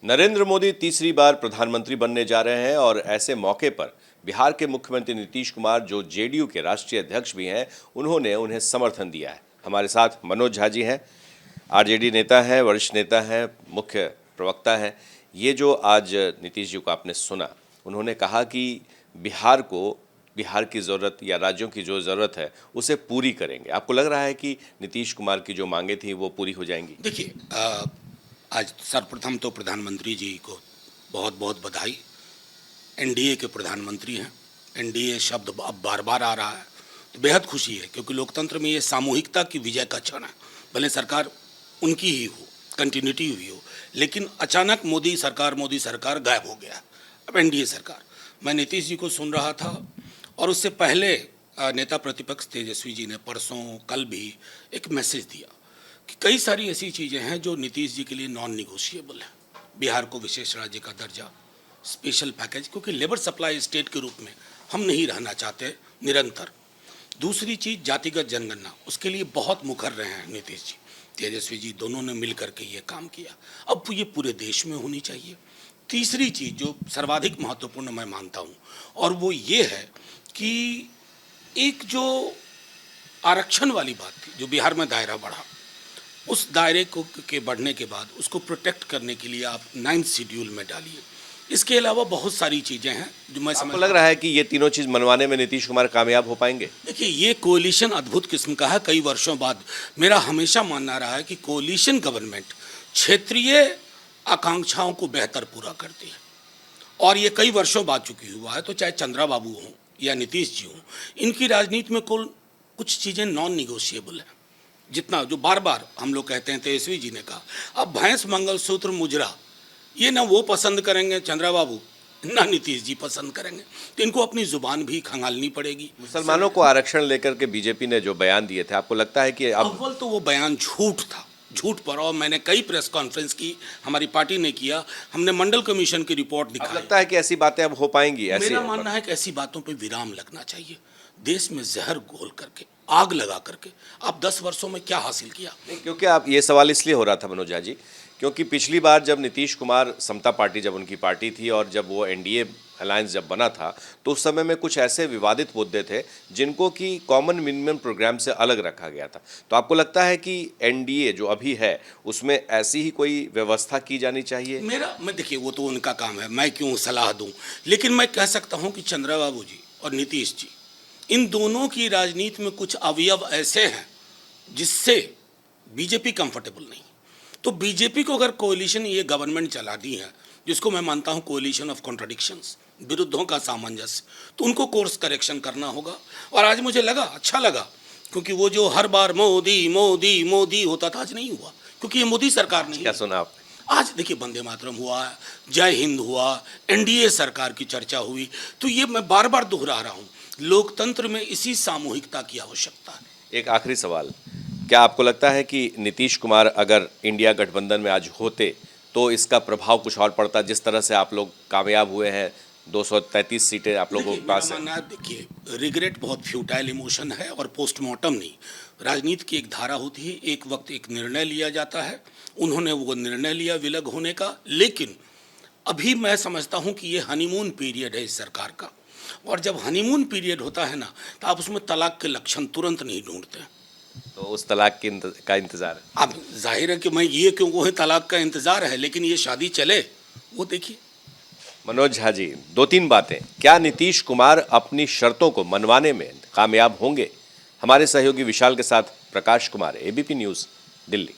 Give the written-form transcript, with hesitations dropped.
नरेंद्र मोदी तीसरी बार प्रधानमंत्री बनने जा रहे हैं और ऐसे मौके पर बिहार के मुख्यमंत्री नीतीश कुमार, जो जेडीयू के राष्ट्रीय अध्यक्ष भी हैं, उन्होंने उन्हें समर्थन दिया है। हमारे साथ मनोज झा जी हैं, आरजेडी नेता हैं, वरिष्ठ नेता हैं, मुख्य प्रवक्ता हैं। ये जो आज नीतीश जी को आपने सुना, उन्होंने कहा कि बिहार की ज़रूरत या राज्यों की जो ज़रूरत है उसे पूरी करेंगे। आपको लग रहा है कि नीतीश कुमार की जो मांगे थी वो पूरी हो जाएंगी? देखिए, आज सर्वप्रथम तो प्रधानमंत्री जी को बहुत बहुत बधाई। एनडीए के प्रधानमंत्री हैं। एनडीए शब्द अब बार बार आ रहा है तो बेहद खुशी है, क्योंकि लोकतंत्र में ये सामूहिकता की विजय का क्षण है। भले सरकार उनकी ही हो, कंटिन्यूटी हुई हो, लेकिन अचानक मोदी सरकार गायब हो गया। अब एनडीए सरकार। मैं नीतीश जी को सुन रहा था और उससे पहले नेता प्रतिपक्ष तेजस्वी जी ने परसों कल भी एक मैसेज दिया कि कई सारी ऐसी चीज़ें हैं जो नीतीश जी के लिए नॉन निगोशिएबल है। बिहार को विशेष राज्य का दर्जा, स्पेशल पैकेज, क्योंकि लेबर सप्लाई स्टेट के रूप में हम नहीं रहना चाहते निरंतर। दूसरी चीज़ जातिगत जनगणना, उसके लिए बहुत मुखर रहे हैं नीतीश जी, तेजस्वी जी, दोनों ने मिल करके ये काम किया। अब ये पूरे देश में होनी चाहिए। तीसरी चीज़ जो सर्वाधिक महत्वपूर्ण मैं मानता हूँ, और वो ये है कि एक जो आरक्षण वाली बात थी, जो बिहार में दायरा बढ़ा, उस दायरे को के बढ़ने के बाद उसको प्रोटेक्ट करने के लिए आप 9th शेड्यूल में डालिए। इसके अलावा बहुत सारी चीज़ें हैं जो मैं समझ। आपको लग रहा है कि ये तीनों चीज़ मनवाने में नीतीश कुमार कामयाब हो पाएंगे? देखिए, ये कोalition अद्भुत किस्म का है। कई वर्षों बाद मेरा हमेशा मानना रहा है कि कोalition गवर्नमेंट क्षेत्रीय आकांक्षाओं को बेहतर पूरा करती है, और ये कई वर्षों बाद चुकी हुआ है। तो चाहे चंद्रा बाबू हों या नीतीश जी हों, इनकी राजनीति में कुछ चीज़ें नॉन निगोशिएबल हैं। जितना जो बार बार हम लोग कहते हैं, तेजस्वी जी ने कहा, अब भैंस मंगलसूत्र मुजरा, ये ना वो पसंद करेंगे चंद्रा बाबू, ना नीतीश जी पसंद करेंगे, तो इनको अपनी जुबान भी खंगालनी पड़ेगी। मुसलमानों को आरक्षण लेकर के बीजेपी ने जो बयान दिए थे, आपको लगता है कि अव्वल तो वो बयान झूठ था, झूठ पर, और मैंने कई प्रेस कॉन्फ्रेंस की, हमारी पार्टी ने किया, हमने मंडल कमीशन की रिपोर्ट दिखाई। लगता है कि ऐसी बातें अब हो पाएंगी? मेरा मानना है कि ऐसी बातों पर विराम लगना चाहिए। देश में जहर घोल करके, आग लगा करके आप 10 वर्षों में क्या हासिल किया? नहीं, क्योंकि आप ये सवाल इसलिए हो रहा था मनोज झा जी, क्योंकि पिछली बार जब नीतीश कुमार, समता पार्टी जब उनकी पार्टी थी और जब वो एनडीए अलायंस जब बना था, तो उस समय में कुछ ऐसे विवादित मुद्दे थे जिनको कि कॉमन मिनिमम प्रोग्राम से अलग रखा गया था। तो आपको लगता है कि एनडीए जो अभी है उसमें ऐसी ही कोई व्यवस्था की जानी चाहिए? मैं देखिए, वो तो उनका काम है, मैं क्यों सलाह दूं, लेकिन मैं कह सकता हूं कि चंद्रा बाबू जी और नीतीश जी, इन दोनों की राजनीति में कुछ अवयव ऐसे हैं जिससे बीजेपी कंफर्टेबल नहीं। तो बीजेपी को अगर कोalition ये गवर्नमेंट चला दी है, जिसको मैं मानता हूँ कोalition ऑफ कॉन्ट्रडिक्शंस, विरुद्धों का सामंजस्य, तो उनको कोर्स करेक्शन करना होगा। और आज मुझे लगा, अच्छा लगा, क्योंकि वो जो हर बार मोदी मोदी मोदी होता था, आज नहीं हुआ, क्योंकि ये मोदी सरकार नहीं। क्या सुना आप? आज देखिए, वंदे मातरम हुआ, जय हिंद हुआ, एनडीए सरकार की चर्चा हुई। तो ये मैं बार बार दोहरा रहा हूँ, लोकतंत्र में इसी सामूहिकता की आवश्यकता है। एक आखिरी सवाल, क्या आपको लगता है कि नीतीश कुमार अगर इंडिया गठबंधन में आज होते तो इसका प्रभाव कुछ और पड़ता? जिस तरह से आप लोग कामयाब हुए हैं, 233 सीटें आप लोगों के पास है। देखिए, रिग्रेट बहुत फ्यूटाइल इमोशन है और पोस्टमार्टम नहीं। राजनीति की एक धारा होती है, एक वक्त एक निर्णय लिया जाता है। उन्होंने वो निर्णय लिया विलग होने का, लेकिन अभी मैं समझता हूँ कि ये हनीमून पीरियड है इस सरकार का, और जब हनीमून पीरियड होता है ना, तो आप उसमें तलाक के लक्षण तुरंत नहीं ढूंढते। तो उस तलाक का इंतजार है। अब जाहिर है कि मैं ये क्यों कहूँ, तलाक का इंतजार है, लेकिन ये शादी चले, वो देखिए। मनोज झा जी, 2-3 बातें, क्या नीतीश कुमार अपनी शर्तों को मनवाने में कामयाब होंगे? हमारे सहयोगी विशाल के साथ प्रकाश कुमार, एबीपी न्यूज़, दिल्ली।